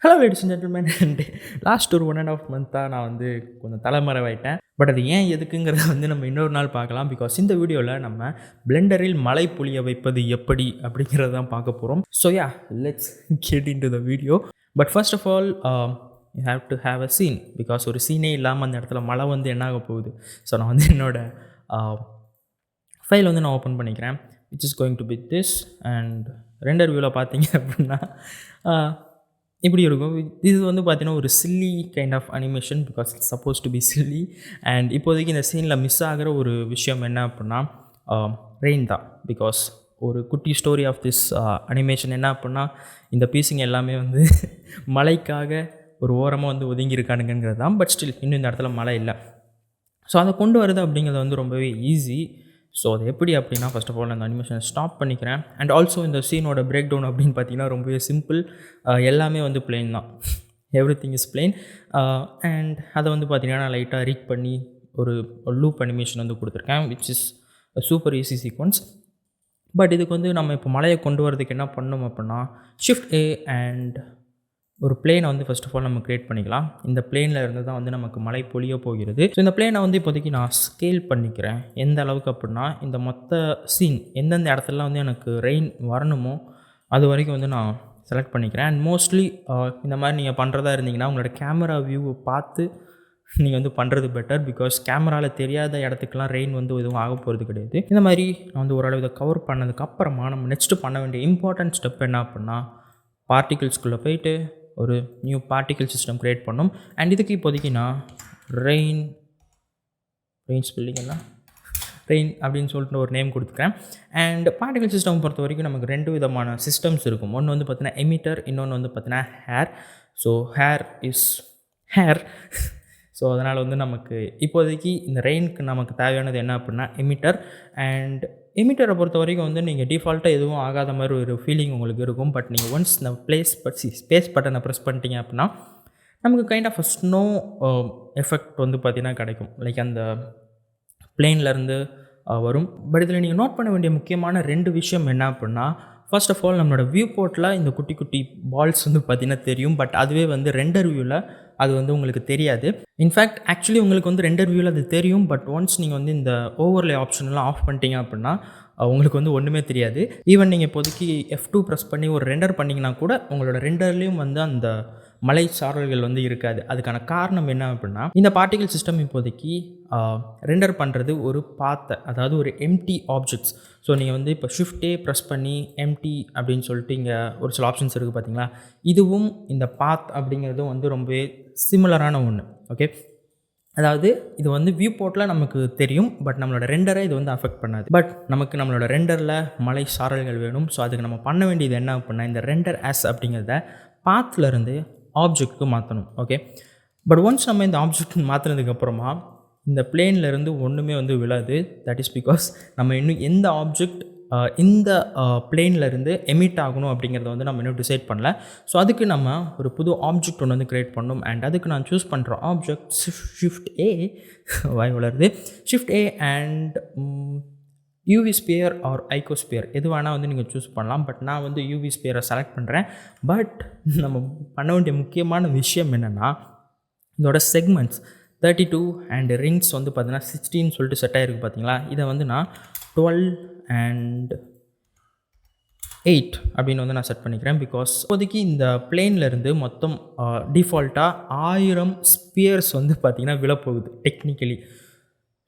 Hello ladies and gentleman. And last ஒரு 1.5 மந்த்தாக நான் வந்து கொஞ்சம் தலைமறைவாயிட்டேன். பட் அது ஏன் எதுக்குங்கிறத வந்து நம்ம இன்னொரு நாள் பார்க்கலாம். பிகாஸ் இந்த வீடியோவில் நம்ம பிளெண்டரில் மழை பொழிய வைப்பது எப்படி அப்படிங்கிறத தான் பார்க்க போகிறோம். So yeah, let's get into the video. But first of all you have to have a scene. Because ஒரு சீனே இல்லாமல் அந்த இடத்துல மழை வந்து என்ன ஆக போகுது. ஸோ நான் வந்து என்னோடய ஃபைல் வந்து நான் ஓப்பன் பண்ணிக்கிறேன். Which is going to be this. And render வியூவில் பார்த்தீங்க அப்படின்னா இப்படி இருக்கும். இது வந்து பார்த்தீங்கன்னா ஒரு silly kind of animation. Because it's suppose to be silly. And இப்போதைக்கு இந்த சீனில் மிஸ் ஆகிற ஒரு விஷயம் என்ன அப்படின்னா ரெயின் தான். பிகாஸ் ஒரு குட்டி ஸ்டோரி ஆஃப் திஸ் அனிமேஷன் என்ன அப்படின்னா, இந்த பீஸுங்க எல்லாமே வந்து மழைக்காக ஒரு ஓரமாக வந்து ஒதுங்கியிருக்கானுங்கிறது தான். பட் ஸ்டில் இன்னும் இந்த இடத்துல மழை இல்லை. ஸோ அதை கொண்டு வருது அப்படிங்கிறது வந்து ரொம்பவே ஈஸி. ஸோ அது எப்படி அப்படின்னா, ஃபர்ஸ்ட் ஆஃப் ஆல் அந்த அனிமேஷனை ஸ்டாப் பண்ணிக்கிறேன். அண்ட் ஆல்சோ இந்த சீனோட பிரேக் டவுன் அப்படின்னு பார்த்தீங்கன்னா ரொம்பவே சிம்பிள். எல்லாமே வந்து பிளெயின் தான். Every thing is plain. And அதை வந்து பார்த்தீங்கன்னா நான் லைட்டாக ரீட் பண்ணி ஒரு லூப் அனிமேஷன் வந்து கொடுத்துருக்கேன். Which is super easy sequence. But இதுக்கு வந்து நம்ம இப்போ மழையை கொண்டு வரதுக்கு என்ன பண்ணணும் அப்படின்னா, ஷிஃப்ட் ஏ அண்ட் ஒரு பிளேனை வந்து ஃபர்ஸ்ட் ஆஃப் ஆல் நம்ம க்ரியேட் பண்ணிக்கலாம். இந்த பிளேனில் இருந்து தான் வந்து நமக்கு மழை பொழிய போகிறது. ஸோ இந்த பிளேனை வந்து இப்போதைக்கு நான் ஸ்கேல் பண்ணிக்கிறேன். எந்த அளவுக்கு அப்படின்னா, இந்த மொத்த சீன் எந்தெந்த இடத்துலலாம் வந்து எனக்கு ரெயின் வரணுமோ அது வரைக்கும் வந்து நான் செலக்ட் பண்ணிக்கிறேன். அண்ட் மோஸ்ட்லி இந்த மாதிரி நீங்கள் பண்ணுறதா இருந்தீங்கன்னா உங்களோட கேமரா வியூவை பார்த்து நீங்கள் வந்து பண்ணுறது பெட்டர். பிகாஸ் கேமராவில் தெரியாத இடத்துக்குலாம் ரெயின் வந்து எதுவும் ஆக போகிறது கிடையாது. இந்த மாதிரி நான் வந்து ஓரளவு இதை கவர் பண்ணதுக்கப்புறமா நம்ம நெக்ஸ்ட்டு பண்ண வேண்டிய இம்பார்ட்டன்ட் ஸ்டெப் என்ன அப்படின்னா, பார்ட்டிகிள்ஸ்குள்ளே போயிட்டு ஒரு நியூ பார்ட்டிகிள் சிஸ்டம் க்ரியேட் பண்ணோம். அண்ட் இதுக்கு இப்போதைக்கு நான் ரெயின் ஸ்பெல்லிங் எல்லாம் ரெயின் அப்படின்னு சொல்லிட்டு ஒரு நேம் கொடுத்துருக்கேன். அண்ட் பார்ட்டிகிள் சிஸ்டம் பொறுத்த வரைக்கும் நமக்கு 2 விதமான சிஸ்டம்ஸ் இருக்கும். ஒன்று வந்து பார்த்தீங்கன்னா எமிட்டர், இன்னொன்று வந்து பார்த்தீங்கன்னா hair. So hair is hair. So அதனால் வந்து நமக்கு இப்போதைக்கு இந்த ரெயினுக்கு நமக்கு தேவையானது என்ன அப்படின்னா எமிட்டர். அண்ட் எமிட்டரை பொறுத்த வரைக்கும் வந்து நீங்கள் டிஃபால்ட்டாக எதுவும் ஆகாத மாதிரி ஒரு ஃபீலிங் உங்களுக்கு இருக்கும். பட் நீங்கள் ஒன்ஸ் இந்த ஸ்பேஸ் பட்டனை ப்ரெஸ் பண்ணிட்டீங்க அப்படின்னா நமக்கு கைண்ட் ஆஃப் ஸ்னோ எஃபெக்ட் வந்து பார்த்திங்கன்னா கிடைக்கும். லைக் அந்த பிளேன்லேருந்து வரும். பட் இதில் நீங்கள் நோட் பண்ண வேண்டிய முக்கியமான 2 விஷயம் என்ன அப்படின்னா, ஃபர்ஸ்ட் ஆஃப் ஆல் நம்மளோட வியூ போர்ட்டில் இந்த குட்டி குட்டி பால்ஸ் வந்து பார்த்திங்கன்னா தெரியும். பட் அதுவே வந்து ரெண்டர் வியூவில் அது வந்து உங்களுக்கு தெரியாது. இன்ஃபேக்ட் ஆக்சுவலி உங்களுக்கு வந்து ரெண்டர் வியூவில் அது தெரியும். பட் ஒன்ஸ் நீங்கள் வந்து இந்த ஓவர்லே ஆப்ஷன்லாம் ஆஃப் பண்ணிட்டீங்க அப்படின்னா உங்களுக்கு வந்து ஒன்றுமே தெரியாது. ஈவன் நீங்கள் இப்போதைக்கு F2 ப்ரெஸ் பண்ணி ஒரு ரெண்டர் பண்ணிங்கன்னா கூட உங்களோட ரெண்டர்லேயும் வந்து அந்த மலை சாரல்கள் வந்து இருக்காது. அதுக்கான காரணம் என்ன அப்படின்னா, இந்த பார்ட்டிகிள் சிஸ்டம் இப்போதைக்கு ரெண்டர் பண்ணுறது ஒரு பாத்தை, அதாவது ஒரு எம்டி ஆப்ஜெக்ட்ஸ். ஸோ நீங்கள் வந்து இப்போ ஷிஃப்டே ப்ரெஸ் பண்ணி எம்டி அப்படின்னு சொல்லிட்டு இங்கே ஒரு சில ஆப்ஷன்ஸ் இருக்குது பார்த்தீங்களா. இதுவும் இந்த பாத் அப்படிங்கிறதும் வந்து ரொம்பவே சிமிலரான ஒன்று. ஓகே, அதாவது இது வந்து வியூ போர்ட்டில் நமக்கு தெரியும். பட் நம்மளோட ரெண்டரை இது வந்து அஃபெக்ட் பண்ணாது. பட் நமக்கு நம்மளோட ரெண்டரில் மலை சாரல்கள் வேணும். ஸோ அதுக்கு நம்ம பண்ண வேண்டியது என்ன அப்படின்னா, இந்த ரெண்டர் ஆஸ் அப்படிங்கிறத பாத்லேருந்து ஆப்ஜெக்ட்டுக்கு மாற்றணும். ஓகே, பட் ஒன்ஸ் நம்ம இந்த ஆப்ஜெக்ட் மாற்றினதுக்கப்புறமா இந்த பிளேன்லேருந்து ஒன்றுமே வந்து விழாது. தட் இஸ் பிகாஸ் நம்ம இன்னும் எந்த ஆப்ஜெக்ட் இந்த பிளேன்லேருந்து எமிட் ஆகணும் அப்படிங்கிறத வந்து நம்ம இன்னும் டிசைட் பண்ணல. ஸோ அதுக்கு நம்ம ஒரு புது ஆப்ஜெக்ட் ஒன்று வந்து க்ரியேட் பண்ணணும். அண்ட் அதுக்கு நான் சூஸ் பண்ணுற ஆப்ஜெக்ட் ஷிஃப்ட் ஏ வளருது shift A and UV sphere or icosphere எது வேணால் வந்து நீங்கள் சூஸ் பண்ணலாம். பட் நான் வந்து யூவி ஸ்பியரை செலக்ட் பண்ணுறேன். பட் நம்ம பண்ண வேண்டிய முக்கியமான விஷயம் என்னென்னா, இதோட செக்மெண்ட்ஸ் 32 அண்ட் ரிங்ஸ் வந்து பார்த்தீங்கன்னா 16 சொல்லிட்டு செட் ஆகிருக்கு பார்த்தீங்களா. இதை வந்து நான் 12 அண்ட் 8 அப்படின்னு வந்து நான் செட் பண்ணிக்கிறேன். பிகாஸ் இப்போதைக்கு இந்த பிளேன்லேருந்து மொத்தம் டிஃபால்ட்டாக 1000 ஸ்பியர்ஸ் வந்து பார்த்திங்கன்னா விழப்போகுது டெக்னிக்கலி.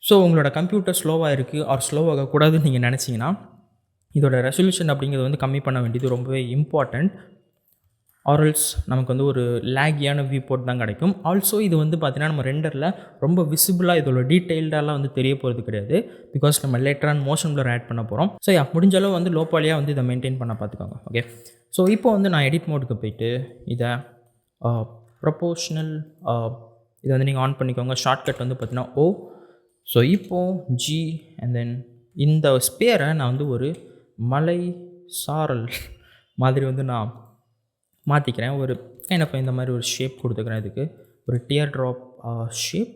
ஸோ உங்களோட கம்ப்யூட்டர் ஸ்லோவாக இருக்குது ஆர் ஸ்லோவாகக்கூடாதுன்னு நீங்கள் நினச்சிங்கன்னா இதோட ரெசல்யூஷன் அப்படிங்கிறது வந்து கம்மி பண்ண வேண்டியது ரொம்பவே இம்பார்ட்டண்ட். ஆர்எல்ஸ் நமக்கு வந்து ஒரு லேகியான வியூ போர்ட் தான் கிடைக்கும். ஆல்சோ இது வந்து பார்த்திங்கன்னா நம்ம ரெண்டரில் ரொம்ப விசிபிளாக இதோட டீட்டெயில்டாலாம் வந்து தெரிய போகிறது கிடையாது. பிகாஸ் நம்ம லேட்டரான மோஷன் ப்ளர் ஆட் பண்ண போகிறோம். ஸோ முடிஞ்ச அளவு வந்து லோப்பாலியாக வந்து இதை மெயின்டைன் பண்ண பார்த்துக்கோங்க. ஓகே, ஸோ இப்போ வந்து நான் எடிட் மோடுக்கு போயிட்டு இதை ப்ரொபோஷனல் இதை வந்து நீங்கள் ஆன் பண்ணிக்கோங்க. ஷார்ட்கட் வந்து பார்த்திங்கன்னா ஓ. ஸோ இப்போது ஜி அண்ட் தென் இந்த ஸ்பேரை நான் வந்து ஒரு மலை சாரல் மாதிரி வந்து நான் மாற்றிக்கிறேன். ஒரு கைண்ட் இந்த மாதிரி ஒரு ஷேப் கொடுத்துக்கிறேன். இதுக்கு ஒரு dear drop shape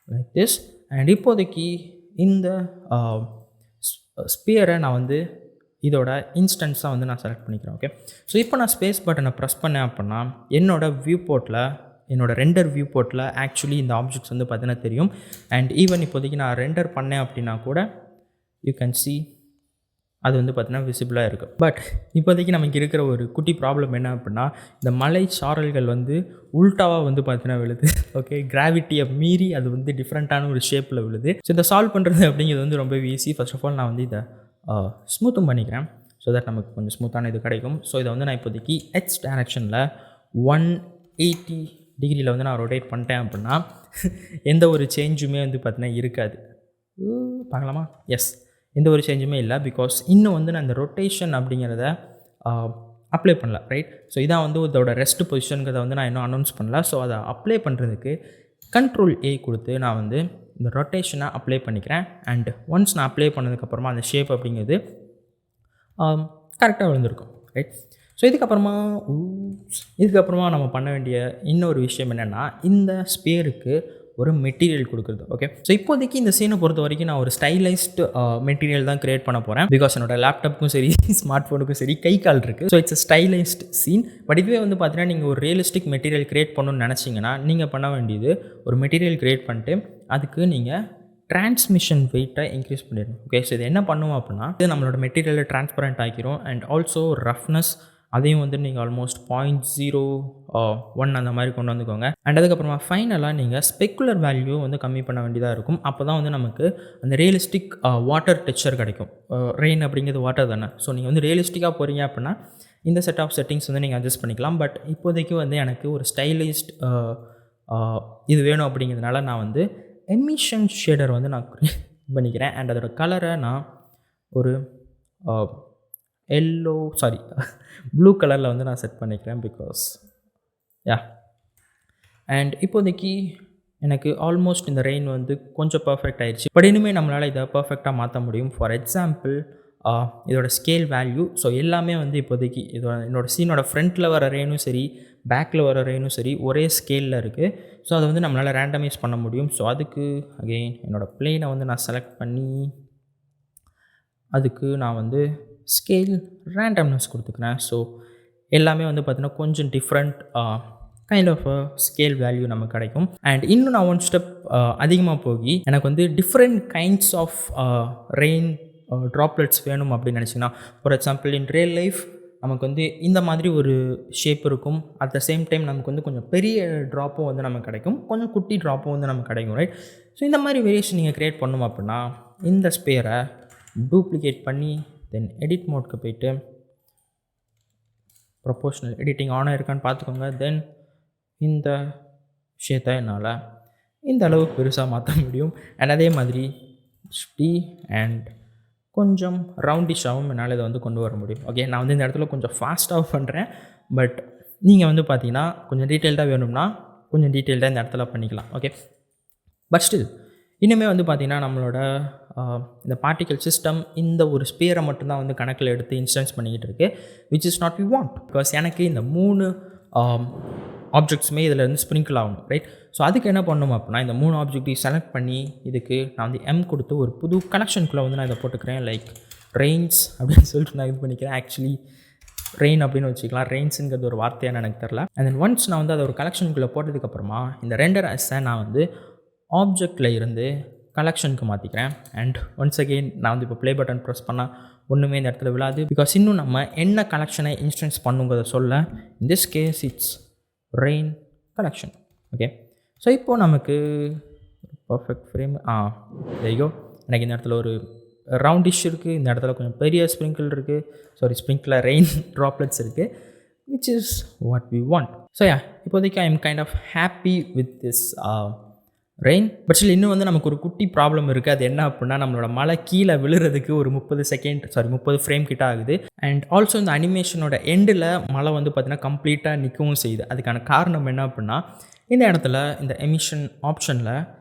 like this. And இப்போதைக்கு இந்த ஸ்பியரை நான் வந்து இதோட இன்ஸ்டன்ஸாக வந்து நான் செலக்ட் பண்ணிக்கிறேன். ஓகே, ஸோ இப்போ நான் ஸ்பேஸ் பட்டனை ப்ரெஸ் பண்ணேன் அப்படின்னா என்னோடய வியூ போர்ட்டில், என்னோடய ரெண்டர் வியூ போர்ட்டில் ஆக்சுவலி இந்த ஆப்ஜெக்ட்ஸ் வந்து பார்த்தீங்கன்னா தெரியும். அண்ட் ஈவன் இப்போதைக்கு நான் ரெண்டர் பண்ணேன் அப்படின்னா கூட யூ கேன் see அது வந்து பார்த்தீங்கன்னா விசிபிளாக இருக்குது. பட் இப்போதைக்கு நமக்கு இருக்கிற ஒரு குட்டி ப்ராப்ளம் என்ன அப்படின்னா, இந்த மலை சாரல்கள் வந்து உல்ட்டாவாக வந்து பார்த்தீங்கன்னா விழுது. ஓகே, கிராவிட்டியை மீறி அது வந்து டிஃப்ரெண்ட்டான ஒரு ஷேப்பில் விழுது. ஸோ இதை சால்வ் பண்ணுறது அப்படிங்கிறது வந்து ரொம்ப ஈஸி. ஃபர்ஸ்ட் ஆஃப் ஆல் நான் வந்து இதை ஸ்மூத்தும் பண்ணிக்கிறேன் ஸோ தட் நமக்கு கொஞ்சம் ஸ்மூத்தான இது கிடைக்கும். ஸோ இதை வந்து நான் இப்போதைக்கு ஹெச் டைரக்ஷனில் 180 டிகிரியில் வந்து நான் ரொட்டேட் பண்ணிட்டேன் அப்படின்னா எந்த ஒரு சேஞ்சுமே வந்து பார்த்தீங்கன்னா இருக்காது. பார்க்கலாமா? எஸ், எந்த ஒரு சேஞ்சுமே இல்லை. பிகாஸ் இன்னும் வந்து நான் இந்த ரொட்டேஷன் அப்படிங்கிறத அப்ளை பண்ணல. ரைட், ஸோ இதான் வந்து இதோட ரெஸ்ட் பொசிஷனுங்கிறத வந்து நான் இன்னும் அனௌன்ஸ் பண்ணல. ஸோ அதை அப்ளை பண்ணுறதுக்கு Ctrl+A கொடுத்து நான் வந்து இந்த ரொட்டேஷனை அப்ளை பண்ணிக்கிறேன். அண்ட் ஒன்ஸ் நான் அப்ளை பண்ணதுக்கப்புறமா அந்த ஷேப் அப்படிங்கிறது கரெக்டாக விழுந்திருக்கும். ரைட், ஸோ இதுக்கப்புறமா நம்ம பண்ண வேண்டிய இன்னொரு விஷயம் என்னென்னா, இந்த ஸ்பியருக்கு ஒரு மெட்டீரியல் கொடுக்குறது. ஓகே, ஸோ இப்போதைக்கு இந்த சீனை பொறுத்த வரைக்கும் நான் ஒரு ஸ்டைலைஸ்டு மெட்டீரியல் தான் கிரியேட் பண்ண போகிறேன். பிகாஸ் என்னோட லேப்டாப்புக்கும் சரி ஸ்மார்ட் ஃபோனுக்கும் சரி கை கால் இருக்குது. So it's stylised scene. But இதுவே வந்து பார்த்தீங்கன்னா நீங்கள் ஒரு ரியலிஸ்டிக் மெட்டீரியல் கிரியேட் பண்ணணும்னு நினச்சிங்கன்னா நீங்கள் பண்ண வேண்டியது ஒரு மெட்டீரியல் கிரியேட் பண்ணிட்டு அதுக்கு நீங்கள் டிரான்ஸ்மிஷன் வெயிட்டை இன்க்ரீஸ் பண்ணிடணும். ஓகே, ஸோ இது என்ன பண்ணுவோம் அப்படின்னா, இது நம்மளோட மெட்டீரியலை டிரான்ஸ்பரண்ட் ஆக்கிரும். அண்ட் ஆல்சோ ரஃப்னஸ் அதையும் வந்து நீங்கள் ஆல்மோஸ்ட் 0.01 அந்த மாதிரி கொண்டு வந்துக்கோங்க. அண்ட் அதுக்கப்புறமா ஃபைனலாக நீங்கள் ஸ்பெக்குலர் வேல்யூ வந்து கம்மி பண்ண வேண்டியதாக இருக்கும். அப்போ தான் வந்து நமக்கு அந்த ரியலிஸ்டிக் வாட்டர் டெக்ஸ்சர் கிடைக்கும். ரெயின் அப்படிங்கிறது வாட்டர் தானே. ஸோ நீங்கள் வந்து ரியலிஸ்டிக்காக போகிறீங்க அப்படின்னா இந்த செட் ஆஃப் செட்டிங்ஸ் வந்து நீங்கள் அட்ஜஸ்ட் பண்ணிக்கலாம். பட் இப்போதைக்கு வந்து எனக்கு ஒரு ஸ்டைலிஸ்ட் இது வேணும் அப்படிங்கிறதுனால நான் வந்து எமிஷன் ஷேடர் வந்து நான் பண்ணிக்கிறேன். அண்ட் அதோட கலரை நான் ஒரு ப்ளூ கலரில் வந்து நான் செட் பண்ணிக்கிறேன். பிகாஸ் அண்ட் இப்போதைக்கு எனக்கு ஆல்மோஸ்ட் இந்த ரெயின் வந்து கொஞ்சம் பர்ஃபெக்ட் ஆயிடுச்சு. பட் இனிமேல் நம்மளால் இதை பர்ஃபெக்டாக மாற்ற முடியும். ஃபார் எக்ஸாம்பிள் இதோட ஸ்கேல் வேல்யூ, ஸோ எல்லாமே வந்து இப்போதைக்கு என்னோடய சீனோட ஃப்ரண்ட்டில் வர ரெயினும் சரி பேக்கில் வர ரெயினும் சரி ஒரே ஸ்கேலில் இருக்குது. ஸோ அதை வந்து நம்மளால் ரேண்டமைஸ் பண்ண முடியும். ஸோ அதுக்கு அகெயின் என்னோடய பிளேனை வந்து நான் செலக்ட் பண்ணி அதுக்கு நான் வந்து ஸ்கேல் ரேண்டம்னஸ் கொடுத்துக்கிறேன். ஸோ எல்லாமே வந்து பார்த்திங்கன்னா கொஞ்சம் different kind of scale value நமக்கு கிடைக்கும். அண்ட் இன்னும் நான் ஒன் ஸ்டெப் அதிகமாக போய் எனக்கு வந்து different kinds of rain droplets வேணும் அப்படின்னு நினச்சிங்கன்னா, for example in real life நமக்கு வந்து இந்த மாதிரி ஒரு ஷேப் இருக்கும். அட் த சேம் டைம் நமக்கு வந்து கொஞ்சம் பெரிய ட்ராப்பும் வந்து நமக்கு கிடைக்கும், கொஞ்சம் குட்டி ட்ராப்பும் வந்து நமக்கு கிடைக்கும். ரைட், ஸோ இந்த மாதிரி வேரியேஷன் நீங்கள் க்ரியேட் பண்ணணும் அப்படின்னா இந்த ஸ்பேரை டூப்ளிகேட் பண்ணி தென் எடிட் மோட்க்கு போய்ட்டு ப்ரொபோஷனல் எடிட்டிங் ஆனாக இருக்கான்னு பார்த்துக்கோங்க. தென் இந்த விஷயத்தை என்னால் இந்த அளவுக்கு பெருசாக மாற்ற முடியும். அண்ட் அதே மாதிரி அண்ட் கொஞ்சம் ரவுண்டிஷாகவும் என்னால் இதை வந்து கொண்டு வர முடியும். ஓகே, நான் வந்து இந்த இடத்துல கொஞ்சம் ஃபாஸ்ட்டாக பண்ணுறேன். பட் நீங்கள் வந்து பார்த்தீங்கன்னா கொஞ்சம் டீட்டெயில்டாக வேணும்னா கொஞ்சம் டீட்டெயில்டாக இந்த இடத்துல பண்ணிக்கலாம். ஓகே, பட் ஸ்டில் இனிமேல் வந்து பார்த்திங்கன்னா நம்மளோட இந்த பார்ட்டிக்கல் சிஸ்டம் இந்த ஒரு ஸ்பியரை மட்டும்தான் வந்து கணக்கில் எடுத்து இன்ஸ்டன்ஸ் பண்ணிக்கிட்டு இருக்குது, which is not we want. Because எனக்கு இந்த 3 ஆப்ஜெக்ட்ஸுமே இதில் இருந்து ஸ்ப்ரிங்கிள் ஆகணும். ரைட், ஸோ அதுக்கு என்ன பண்ணணும் அப்படின்னா இந்த 3 ஆப்ஜெக்டையும் செலக்ட் பண்ணி இதுக்கு நான் வந்து M கொடுத்து ஒரு புது கலெக்ஷனுக்குள்ளே வந்து நான் இதை போட்டுக்கிறேன். லைக் ரெயின்ஸ் அப்படின்னு சொல்லிட்டு நான் இது பண்ணிக்கிறேன். ஆக்சுவலி ரெயின் அப்படின்னு வச்சுக்கலாம், ரெயின்ஸுங்கிறது ஒரு வார்த்தையான எனக்கு தெரில. அண்ட் தென் ஒன்ஸ் நான் வந்து அதை ஒரு கலெக்ஷனுக்குள்ளே போட்டதுக்கப்புறமா இந்த ரெண்டர் அஸை நான் வந்து ஆப்ஜெக்டில் இருந்து கலெக்ஷனுக்கு மாற்றிக்கிறேன். அண்ட் ஒன்ஸ் அகெயின் நான் வந்து இப்போ ப்ளே பட்டன் ப்ரெஸ் பண்ணால் ஒன்றுமே இந்த இடத்துல விழாது. பிகாஸ் இன்னும் நம்ம என்ன கலெக்ஷனை இன்ஸ்டன்ஸ் பண்ணுங்கிறத சொல்ல in this case it's rain collection. Okay, so இப்போது நமக்கு பர்ஃபெக்ட் ஃப்ரேம் தெரியும். எனக்கு இந்த இடத்துல ஒரு ரவுண்டிஷ் இருக்குது, இந்த இடத்துல கொஞ்சம் பெரிய ஸ்ப்ரிங்கிள் இருக்குது, ஸ்ப்ரிங்கிளர் ரெயின் ட்ராப்லெட்ஸ் இருக்குது, which is what we want. So இப்போதைக்கு I am kind of happy with this rain. But still இன்னும் வந்து நமக்கு ஒரு குட்டி ப்ராப்ளம் இருக்குது. அது என்ன அப்படின்னா நம்மளோட மழை கீழே விழுறதுக்கு ஒரு 30 ஃப்ரேம் கிட்ட ஆகுது. அண்ட் ஆல்சோ இந்த அனிமேஷனோட எண்டில் மழை வந்து பார்த்திங்கன்னா கம்ப்ளீட்டாக நிற்கவும் செய்யுது. அதுக்கான காரணம் என்ன அப்படின்னா இந்த இடத்துல இந்த எமிஷன் ஆப்ஷனில்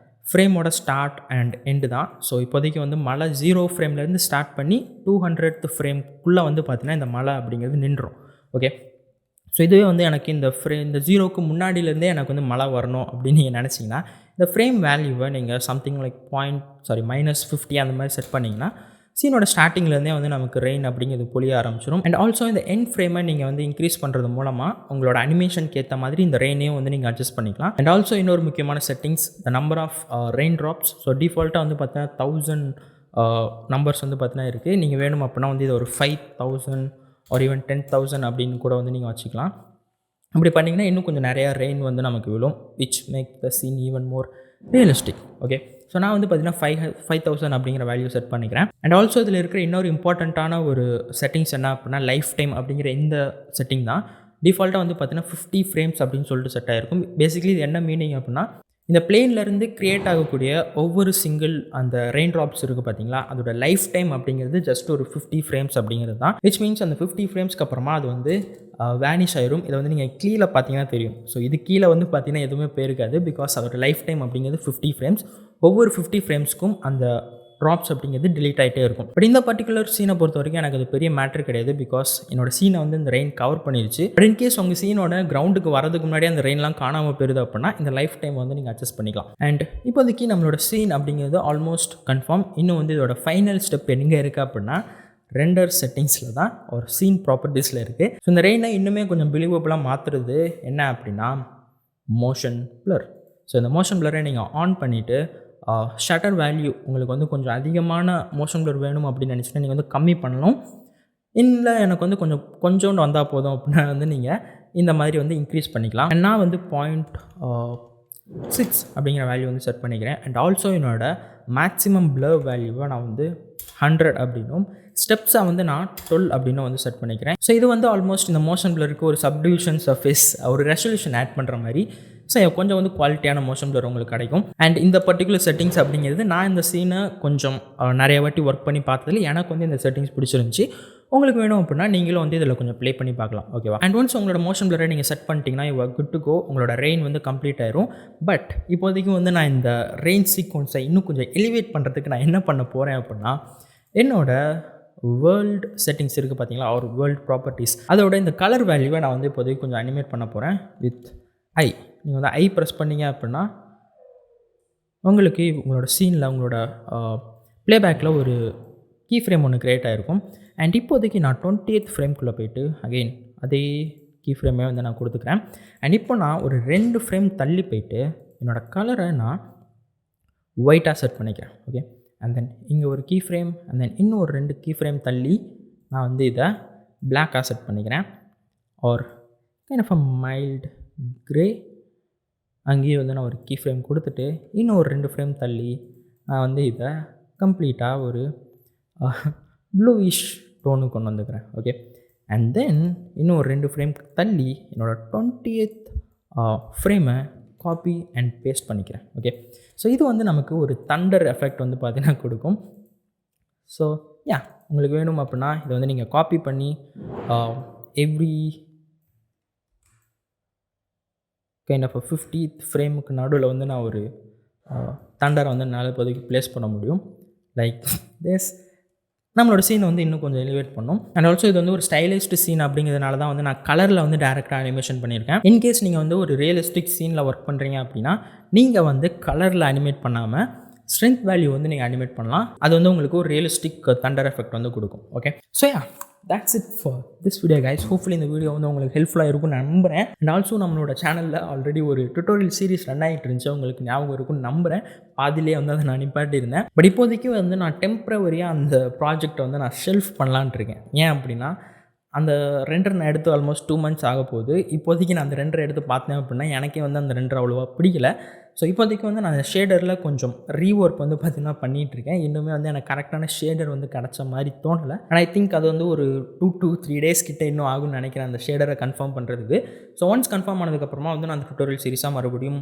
ஃப்ரேமோட ஸ்டார்ட் அண்ட் எண்டு தான். ஸோ இப்போதைக்கு வந்து மழை 0 ஃப்ரேம்லேருந்து ஸ்டார்ட் பண்ணி 200th ஃப்ரேம்குள்ளே வந்து பார்த்திங்கன்னா இந்த மழை அப்படிங்கிறது நின்றோம். ஓகே, ஸோ இதுவே வந்து எனக்கு இந்த 0க்கு முன்னாடியிலேருந்தே எனக்கு வந்து மழை வரணும் அப்படின்னு நீங்கள் நினச்சிங்கன்னா இந்த ஃப்ரேம் வேல்யூவை நீங்கள் சம்திங் லைக் -50 அந்த மாதிரி செட் பண்ணிங்கன்னா சீனோட ஸ்டார்டிங்லேருந்தே வந்து நமக்கு ரெயின் அப்படிங்கிறது பொழிய ஆரம்பிச்சிடும். அண்ட் ஆல்சோ இந்த எண்ட் ஃப்ரேமை நீங்கள் வந்து இன்க்ரீஸ் பண்ணுறது மூலமாக உங்களோட அனிமேஷனுக்கு ஏற்ற மாதிரி இந்த ரெயினையும் வந்து நீங்கள் அட்ஜஸ்ட் பண்ணிக்கலாம். அண்ட் ஆல்சோ இன்னொரு முக்கியமான settings, the number of rain drops. So டிஃபால்ட்டாக வந்து பார்த்தீங்கன்னா 1000 நம்பர்ஸ் வந்து பார்த்தீங்கன்னா இருக்குது. நீங்கள் வேணும் அப்படின்னா வந்து இது ஒரு 5000 ஒரு ஈவன் 10,000 அப்படின்னு கூட வந்து நீங்கள் வச்சுக்கலாம். அப்படி பண்ணிங்கன்னா இன்னும் கொஞ்சம் நிறையா ரெயின் வந்து நமக்கு விழும், which make the scene even more realistic. Okay, so நான் வந்து பார்த்தீங்கன்னா 5000 அப்படிங்கிற வேல்யூ செட் பண்ணிக்கிறேன். அண்ட் ஆல்சோ இதில் இருக்கிற இன்னொரு இம்பார்ட்டண்ட்டான ஒரு செட்டிங்ஸ் என்ன அப்படின்னா லைஃப் டைம் அப்படிங்கிற இந்த செட்டிங் தான். டிஃபால்ட்டாக வந்து பார்த்தீங்கன்னா 50 ஃப்ரேம்ஸ் அப்படின்னு சொல்லிட்டு செட் ஆகிருக்கும். பேசிக்கலி இது என்ன மீனிங் அப்படின்னா, இந்த பிளேன்லேருந்து க்ரியேட் ஆகக்கூடிய ஒவ்வொரு சிங்கிள் அந்த ரெயின் ட்ராப்ஸ் இருக்குது பார்த்தீங்களா, அதோட லைஃப் டைம் அப்படிங்கிறது ஜஸ்ட் ஒரு 50 ஃப்ரேம்ஸ் அப்படிங்கிறது தான். விச் மீன்ஸ் அந்த 50 ஃப்ரேம்ஸ்க்கு அப்புறமா அது வந்து வேனிஷ் ஆயிரும். இதை வந்து நீங்கள் கீழே பார்த்தீங்கன்னா தெரியும். ஸோ இது கீழே வந்து பார்த்தீங்கன்னா எதுவுமே போயிருக்காது, பிகாஸ் அதோட லைஃப் டைம் அப்படிங்கிறது 50 ஃப்ரேம்ஸ். ஒவ்வொரு 50 ஃப்ரேம்ஸ்க்கும் அந்த ட்ராப்ஸ் அப்படிங்கிறது டிலீட் ஆகிட்டே இருக்கும். பட் இந்த பர்டிகுலர் சீனை பொறுத்த வரைக்கும் எனக்கு அது பெரிய மேட்ரு கிடையாது, பிகாஸ் என்னோட சீனை வந்து இந்த ரெயின் கவர் பண்ணிடுச்சு. பட் இன்கேஸ் உங்கள் சீனோட கிரவுண்டுக்கு வரதுக்கு முன்னாடி அந்த ரெயின்லாம் காணாமல் போயிருது அப்படின்னா இந்த லைஃப் டைம் வந்து நீங்கள் அட்ஜஸ்ட் பண்ணிக்கலாம். அண்ட் இப்போதைக்கு நம்மளோட சீன் அப்படிங்கிறது ஆல்மோஸ்ட் கன்ஃபார்ம். இன்னும் வந்து இதோட ஃபைனல் ஸ்டெப் எங்கே இருக்குது அப்படின்னா ரெண்டர் செட்டிங்ஸில் தான், ஒரு சீன் ப்ராப்பர்ட்டிஸில் இருக்குது. ஸோ இந்த ரெயினை இன்னுமே கொஞ்சம் பிலீவபிளாக மாற்றுறது என்ன அப்படின்னா மோஷன் ப்ளர். ஸோ இந்த மோஷன் ப்ளரை நீங்கள் ஆன் பண்ணிவிட்டு ஷட்டர் வேல்யூ உங்களுக்கு வந்து கொஞ்சம் அதிகமான மோஷன் ப்ளர் வேணும் அப்படின்னு நினச்சினா நீங்கள் வந்து கம்மி பண்ணணும். இல்லை எனக்கு வந்து கொஞ்சோண்டு வந்தால் போதும் அப்படின்னா வந்து நீங்கள் இந்த மாதிரி வந்து இன்க்ரீஸ் பண்ணிக்கலாம். நான் வந்து 0.6 அப்படிங்கிற வேல்யூ வந்து செட் பண்ணிக்கிறேன். அண்ட் ஆல்சோ என்னோட மேக்ஸிமம் ப்ளர் வேல்யூவை நான் வந்து 100 அப்படின்னும், ஸ்டெப்ஸை வந்து நான் 12 அப்படின்னு வந்து செட் பண்ணிக்கிறேன். ஸோ இது வந்து ஆல்மோஸ்ட் இந்த மோஷன் ப்ளருக்கு ஒரு சப்டிவிஷன் சர்ஃபேஸ், ஒரு ரெசல்யூஷன் ஆட் பண்ணுற மாதிரி. ஸோ கொஞ்சம் வந்து குவாலிட்டியான மோஷன் ப்ளர் உங்களுக்கு கிடைக்கும். அண்ட் இந்த பர்டிகுலர் செட்டிங்ஸ் அப்படிங்கிறது நான் இந்த சீனை கொஞ்சம் நிறைய வாட்டி ஒர்க் பண்ணி பார்த்ததில் எனக்கு வந்து இந்த செட்டிங்ஸ் பிடிச்சிருந்துச்சி. உங்களுக்கு வேணும் அப்படின்னா நீங்களும் வந்து இதில் கொஞ்சம் ப்ளே பண்ணி பார்க்கலாம். ஓகேவா? அண்ட் ஒன்ஸ் உங்களோட மோஷன் ப்ளரை நீங்கள் செட் பண்ணிட்டீங்கன்னா you are good to go. உங்களோட ரெயின் வந்து கம்ப்ளீட் ஆயிரும். பட் இப்போதைக்கு வந்து நான் இந்த ரெயின் சீக்வன்ஸை இன்னும் கொஞ்சம் எலிவேட் பண்ணுறதுக்கு நான் என்ன பண்ண போகிறேன் அப்படின்னா, என்னோட வேர்ல்டு செட்டிங்ஸ் இருக்குது பார்த்தீங்களா, ஒரு வேர்ல்டு ப்ராப்பர்ட்டிஸ், அதோட இந்த கலர் வேல்யூவை நான் வந்து இப்போதைக்கு கொஞ்சம் அனிமேட் பண்ண போகிறேன் வித் ஐ. நீங்கள் வந்து ஐ ப்ரெஸ் பண்ணிங்க அப்படின்னா உங்களுக்கு உங்களோட சீனில் உங்களோட ப்ளேபேக்கில் ஒரு கீ ஃப்ரேம் ஒன்று க்ரியேட் ஆகிருக்கும். அண்ட் இப்போதைக்கு நான் 20th ஃப்ரேம்குள்ளே போய்ட்டு அகெயின் அதே கீ ஃப்ரேமே வந்து நான் கொடுத்துக்கிறேன். அண்ட் இப்போ நான் ஒரு 2 ஃப்ரேம் தள்ளி போய்ட்டு என்னோடய கலரை நான் ஒயிட்டாக செட் பண்ணிக்கிறேன். ஓகே, அண்ட் தென் இங்கே ஒரு கீ ஃப்ரேம், அண்ட் தென் இன்னும் ஒரு 2 கீ ஃப்ரேம் தள்ளி நான் வந்து இதை பிளாக்காக செட் பண்ணிக்கிறேன். Or kind of a mild grey. அங்கேயே வந்து நான் ஒரு கீ ஃப்ரேம் கொடுத்துட்டு இன்னும் ஒரு 2 ஃப்ரேம் தள்ளி நான் வந்து இதை கம்ப்ளீட்டாக ஒரு ப்ளூயிஷ் டோனு கொண்டு வந்துக்கிறேன். ஓகே, அண்ட் தென் இன்னும் ஒரு 2 ஃப்ரேம் தள்ளி என்னோடய 20th ஃப்ரேமை காப்பி அண்ட் பேஸ்ட் பண்ணிக்கிறேன். ஓகே, ஸோ இது வந்து நமக்கு ஒரு தண்டர் எஃபெக்ட் வந்து பார்த்தீங்கன்னா கொடுக்கும். ஸோ யா, உங்களுக்கு வேணும் அப்படின்னா இதை வந்து நீங்கள் காப்பி பண்ணி எவ்ரி கைண்ட் ஆஃப் 50th ஃப்ரேமுக்கு நடுவில் வந்து நான் ஒரு தண்டரை வந்து என்னால் இப்போதைக்கு ப்ளேஸ் பண்ண முடியும். Like this. நம்மளோட சீனை வந்து இன்னும் கொஞ்சம் எலிவேட் பண்ணும். அண்ட் ஆல்சோ இது வந்து ஒரு ஸ்டைலிஷ்டு சீன் அப்படிங்கிறதுனால தான் வந்து நான் கலரில் வந்து டேரெக்டாக அனிமேஷன் பண்ணியிருக்கேன். இன்கேஸ் நீங்கள் வந்து ஒரு ரியலிஸ்டிக் சீனில் ஒர்க் பண்ணுறீங்க அப்படின்னா நீங்கள் வந்து கலரில் அனிமேட் பண்ணாமல் ஸ்ட்ரென்த் வேல்யூ வந்து நீங்கள் அனிமேட் பண்ணலாம். அது வந்து உங்களுக்கு ஒரு ரியலிஸ்டிக் தண்டர் எஃபெக்ட் வந்து கொடுக்கும். Okay, so yeah, that's it for this video guys. hopefully இந்த வீடியோ வந்து உங்களுக்கு ஹெல்ப்ஃபுல்லாக இருக்கும்னு நம்புகிறேன். அண்ட் ஆல்சோ நம்மளோட சேனலில் ஆல்ரெடி ஒரு டுட்டோரியல் சீரிஸ் ரன் ஆகிட்டு இருந்துச்சு, உங்களுக்கு ஞாபகம் இருக்கும்னு நம்புகிறேன். பாதிலே வந்து அதை நான் நிப்பாட்டியிருந்தேன். பட் இப்போதைக்கு வந்து நான் டெம்ப்ரவரியாக அந்த ப்ராஜெக்டை வந்து நான் ஷெல்ஃப் பண்ணலான்ட்டு இருக்கேன். ஏன் அப்படின்னா அந்த ரெண்டர் நான் எடுத்து ஆல்மோஸ்ட் 2 months ஆக போகுது. இப்போதைக்கு நான் அந்த ரெண்டரை எடுத்து பார்த்தேன் அப்படின்னா எனக்கே வந்து அந்த ரெண்டரை அவ்வளோவா பிடிக்கல. ஸோ இப்போதைக்கு வந்து நான் ஷேடரில் கொஞ்சம் ரீஒர்க் வந்து பார்த்திங்கன்னா பண்ணிகிட்ருக்கேன். இன்னுமே வந்து எனக்கு கரெக்டான ஷேடர் வந்து கிடச்ச மாதிரி தோணலை. அண்ட் ஐ திங்க் அது வந்து ஒரு 2 to 3 days கிட்ட இன்னும் ஆகும்னு நினைக்கிறேன் அந்த ஷேடரை கன்ஃபார்ம் பண்ணுறதுக்கு. ஸோ ஒன்ஸ் கன்ஃபார்ம் ஆனதுக்கப்புறமா வந்து நான் அந்த டுட்டோரியல் சீரிஸாக மறுபடியும்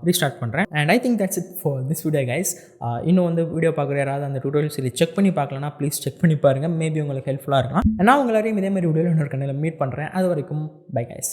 ரீஸ்டார்ட் பண்ணுறேன். And I think that's it for this video guys. இன்னும் வந்து வீடியோ பார்க்குற யாராவது அந்த டுட்டோரியல் சீரிஸ் செக் பண்ணி பார்க்கலன்னா ப்ளீஸ் செக் பண்ணி பாருங்கள். மேபி உங்களுக்கு ஹெல்ப்ஃபுல்லாக இருக்கலாம். நான் உங்கள் எல்லாரையும் இதே மாதிரி வீடியோவில் இன்னொரு கண்ணில் மீட் பண்ணுறேன். அது வரைக்கும் பை கைஸ்.